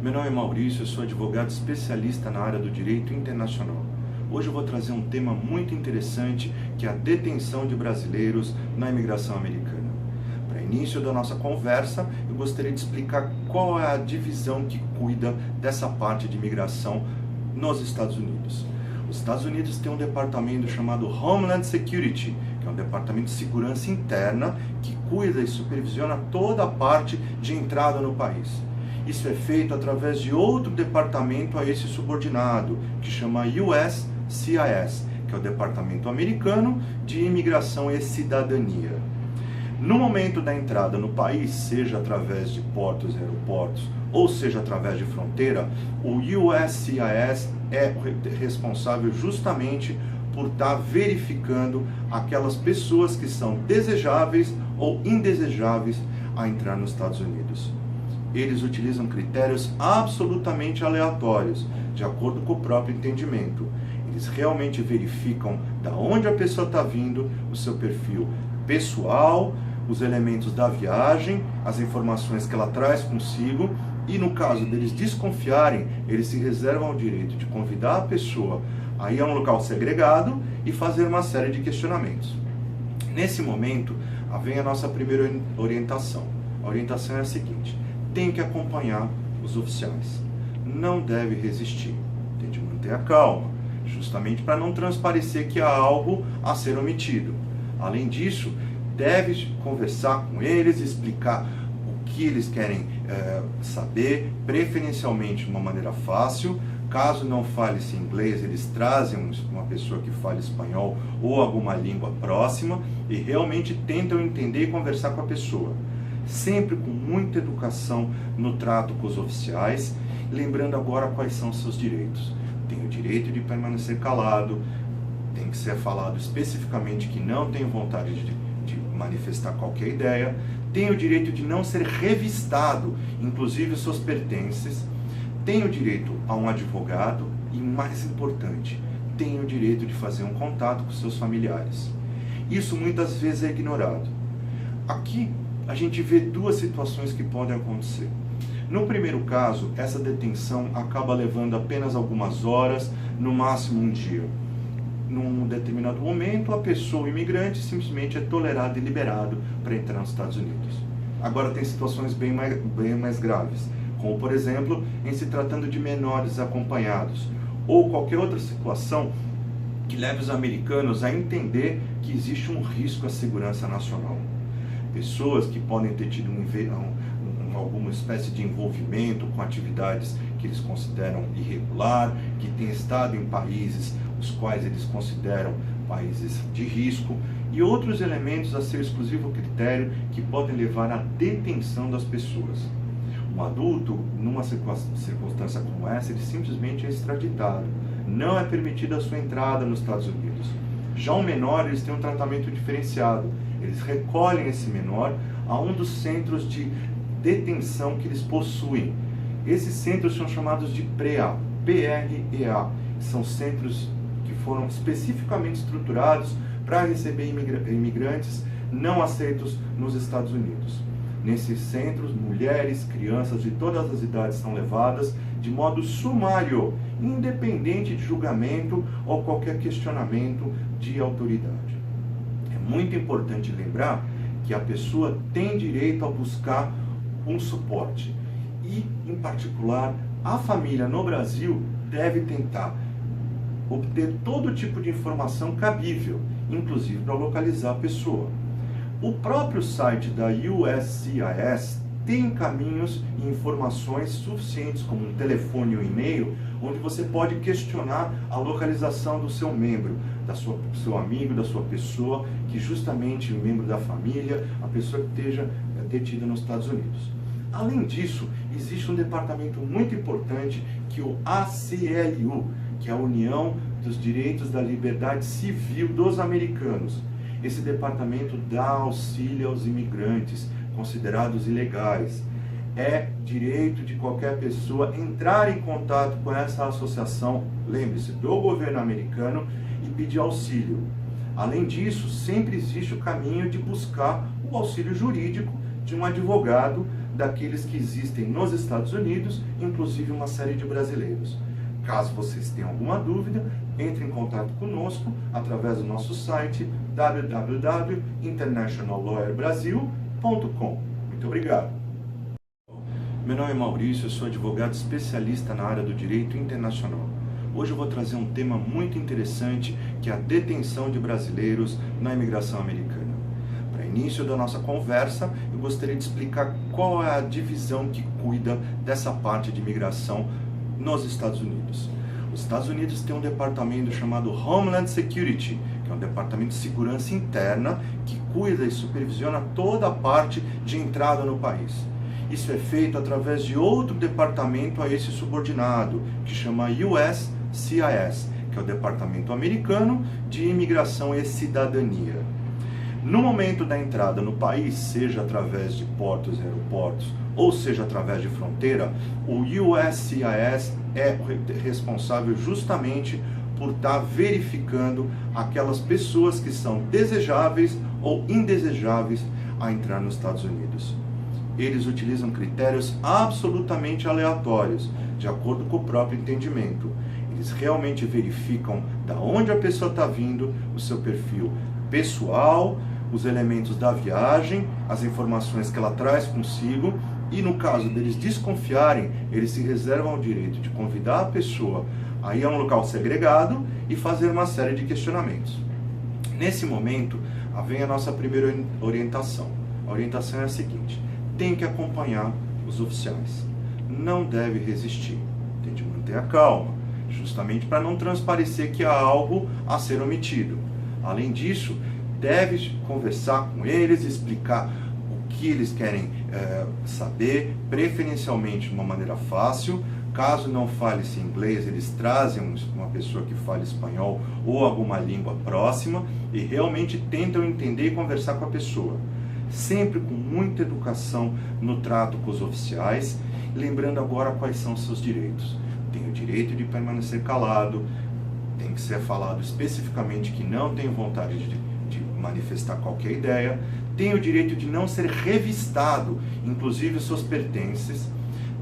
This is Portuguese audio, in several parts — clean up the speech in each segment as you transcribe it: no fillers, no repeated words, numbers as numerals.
Meu nome é Maurício, eu sou advogado especialista na área do direito internacional. Hoje eu vou trazer um tema muito interessante, que é a detenção de brasileiros na imigração americana. Para início da nossa conversa, eu gostaria de explicar qual é a divisão que cuida dessa parte de imigração nos Estados Unidos. Os Estados Unidos têm um departamento chamado Homeland Security, que é um departamento de segurança interna que cuida e supervisiona toda a parte de entrada no país. Isso é feito através de outro departamento a esse subordinado, que chama USCIS, que é o Departamento Americano de Imigração e Cidadania. No momento da entrada no país, seja através de portos e aeroportos, ou seja através de fronteira, o USCIS é responsável justamente por estar verificando aquelas pessoas que são desejáveis ou indesejáveis a entrar nos Estados Unidos. Eles utilizam critérios absolutamente aleatórios, de acordo com o próprio entendimento. Eles realmente verificam da onde a pessoa está vindo, o seu perfil pessoal, os elementos da viagem, as informações que ela traz consigo, e no caso deles desconfiarem, eles se reservam o direito de convidar a pessoa a ir a um local segregado e fazer uma série de questionamentos. Nesse momento, vem a nossa primeira orientação. A orientação é a seguinte: tem que acompanhar os oficiais. Não deve resistir. Tem de manter a calma, justamente para não transparecer que há algo a ser omitido. Além disso, deve conversar com eles, explicar o que eles querem saber, preferencialmente de uma maneira fácil. Caso não fale-se inglês, eles trazem uma pessoa que fale espanhol ou alguma língua próxima e realmente tentam entender e conversar com a pessoa. Sempre com muita educação no trato com os oficiais, lembrando agora quais são os seus direitos. Tem o direito de permanecer calado, tem que ser falado especificamente que não tem vontade de manifestar qualquer ideia, tem o direito de não ser revistado, inclusive os seus pertences, tem o direito a um advogado e, mais importante, tem o direito de fazer um contato com seus familiares. Isso muitas vezes é ignorado. Aqui a gente vê duas situações que podem acontecer. No primeiro caso, essa detenção acaba levando apenas algumas horas, no máximo um dia. Num determinado momento, a pessoa, o imigrante, simplesmente é tolerado e liberado para entrar nos Estados Unidos. Agora tem situações bem mais graves, como por exemplo, em se tratando de menores acompanhados, ou qualquer outra situação que leve os americanos a entender que existe um risco à segurança nacional. Pessoas que podem ter tido alguma espécie de envolvimento com atividades que eles consideram irregular, que têm estado em países os quais eles consideram países de risco, e outros elementos a seu exclusivo critério que podem levar à detenção das pessoas. Um adulto, numa circunstância como essa, ele simplesmente é extraditado. Não é permitida a sua entrada nos Estados Unidos. Já um menor, eles têm um tratamento diferenciado. Eles recolhem esse menor a um dos centros de detenção que eles possuem. Esses centros são chamados de PREA, P-R-E-A. São centros que foram especificamente estruturados para receber imigrantes não aceitos nos Estados Unidos. Nesses centros, mulheres, crianças de todas as idades são levadas de modo sumário, independente de julgamento ou qualquer questionamento de autoridade. É muito importante lembrar que a pessoa tem direito a buscar um suporte e, em particular, a família no Brasil deve tentar obter todo tipo de informação cabível, inclusive para localizar a pessoa. O próprio site da USCIS tem caminhos e informações suficientes, como um telefone e um e-mail, onde você pode questionar a localização do seu membro, do seu amigo, da sua pessoa, que justamente o membro da família, a pessoa que esteja detida nos Estados Unidos. Além disso, existe um departamento muito importante, que é o ACLU, que é a União dos Direitos da Liberdade Civil dos Americanos. Esse departamento dá auxílio aos imigrantes considerados ilegais. É direito de qualquer pessoa entrar em contato com essa associação, lembre-se, do governo americano, e pedir auxílio. Além disso, sempre existe o caminho de buscar o auxílio jurídico de um advogado daqueles que existem nos Estados Unidos, inclusive uma série de brasileiros. Caso vocês tenham alguma dúvida, entre em contato conosco através do nosso site www.internationallawyer.brasil.com. Muito obrigado. Meu nome é Maurício, eu sou advogado especialista na área do direito internacional. Hoje eu vou trazer um tema muito interessante, que é a detenção de brasileiros na imigração americana. Para início da nossa conversa, eu gostaria de explicar qual é a divisão que cuida dessa parte de imigração nos Estados Unidos. Os Estados Unidos têm um departamento chamado Homeland Security, que é um departamento de segurança interna que cuida e supervisiona toda a parte de entrada no país. Isso é feito através de outro departamento a esse subordinado, que chama USCIS, que é o Departamento Americano de Imigração e Cidadania. No momento da entrada no país, seja através de portos e aeroportos, ou seja através de fronteira, o USCIS é responsável justamente por estar verificando aquelas pessoas que são desejáveis ou indesejáveis a entrar nos Estados Unidos. Eles utilizam critérios absolutamente aleatórios, de acordo com o próprio entendimento. Eles realmente verificam da onde a pessoa está vindo, o seu perfil pessoal, os elementos da viagem, as informações que ela traz consigo, e no caso deles desconfiarem, eles se reservam o direito de convidar a pessoa a ir a um local segregado e fazer uma série de questionamentos. Nesse momento, vem a nossa primeira orientação. A orientação é a seguinte: tem que acompanhar os oficiais, não deve resistir, tem de manter a calma, justamente para não transparecer que há algo a ser omitido. Além disso, deve conversar com eles, explicar o que eles querem saber, preferencialmente de uma maneira fácil. Caso não fale-se inglês, eles trazem uma pessoa que fale espanhol ou alguma língua próxima e realmente tentam entender e conversar com a pessoa. Sempre com muita educação no trato com os oficiais, lembrando agora quais são os seus direitos. Tem o direito de permanecer calado, tem que ser falado especificamente que não tem vontade de manifestar qualquer ideia, tem o direito de não ser revistado, inclusive os seus pertences,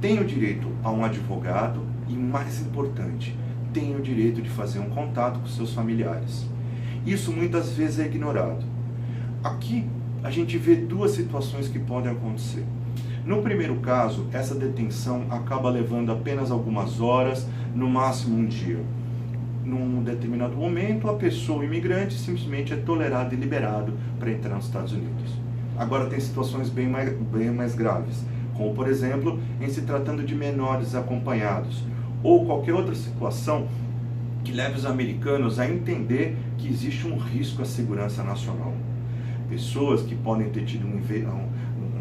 tem o direito a um advogado e, mais importante, tem o direito de fazer um contato com seus familiares. Isso muitas vezes é ignorado. Aqui a gente vê duas situações que podem acontecer. No primeiro caso, essa detenção acaba levando apenas algumas horas, no máximo um dia. Num determinado momento, a pessoa, o imigrante, simplesmente é tolerado e liberado para entrar nos Estados Unidos. Agora tem situações bem mais graves, como por exemplo, em se tratando de menores acompanhados, ou qualquer outra situação que leve os americanos a entender que existe um risco à segurança nacional. Pessoas que podem ter tido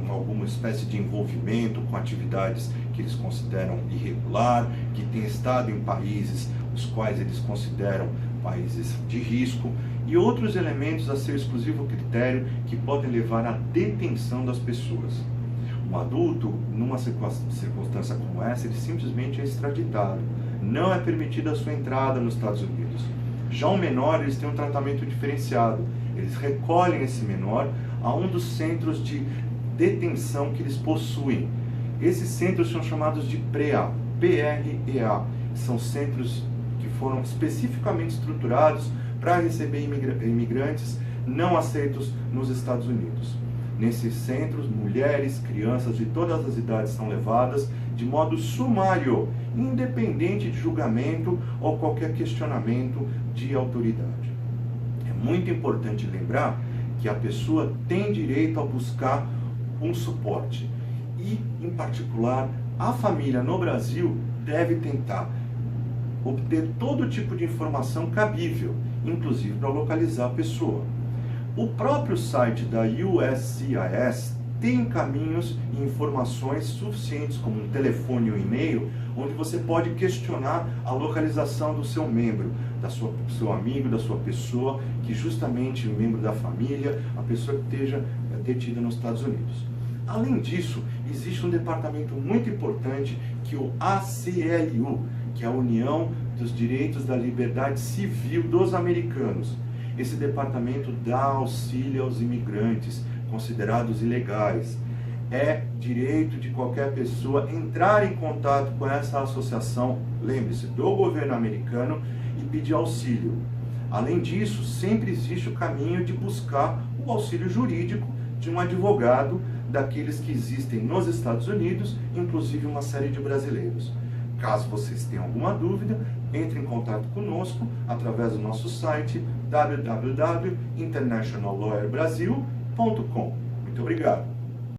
alguma espécie de envolvimento com atividades que eles consideram irregular, que têm estado em países os quais eles consideram países de risco, e outros elementos a seu exclusivo critério que podem levar à detenção das pessoas. Um adulto, numa circunstância como essa, ele simplesmente é extraditado. Não é permitida a sua entrada nos Estados Unidos. Já o menor, eles têm um tratamento diferenciado. Eles recolhem esse menor a um dos centros de detenção que eles possuem. Esses centros são chamados de PREA, P-R-E-A. São centros que foram especificamente estruturados para receber imigrantes não aceitos nos Estados Unidos. Nesses centros, mulheres, crianças de todas as idades são levadas de modo sumário, independente de julgamento ou qualquer questionamento de autoridade. É muito importante lembrar que a pessoa tem direito a buscar um suporte e, em particular, a família no Brasil deve tentar obter todo tipo de informação cabível, inclusive para localizar a pessoa. O próprio site da USCIS tem caminhos e informações suficientes, como um telefone e um e-mail, onde você pode questionar a localização do seu membro, do seu amigo, da sua pessoa, que justamente o membro da família, a pessoa que esteja detida nos Estados Unidos. Além disso, existe um departamento muito importante, que é o ACLU, que é a União dos Direitos da Liberdade Civil dos Americanos. Esse departamento dá auxílio aos imigrantes considerados ilegais. É direito de qualquer pessoa entrar em contato com essa associação, lembre-se, do governo americano, e pedir auxílio. Além disso, sempre existe o caminho de buscar o auxílio jurídico de um advogado daqueles que existem nos Estados Unidos, inclusive uma série de brasileiros. Caso vocês tenham alguma dúvida, entre em contato conosco através do nosso site www.internationallawyer.brasil.com. Muito obrigado.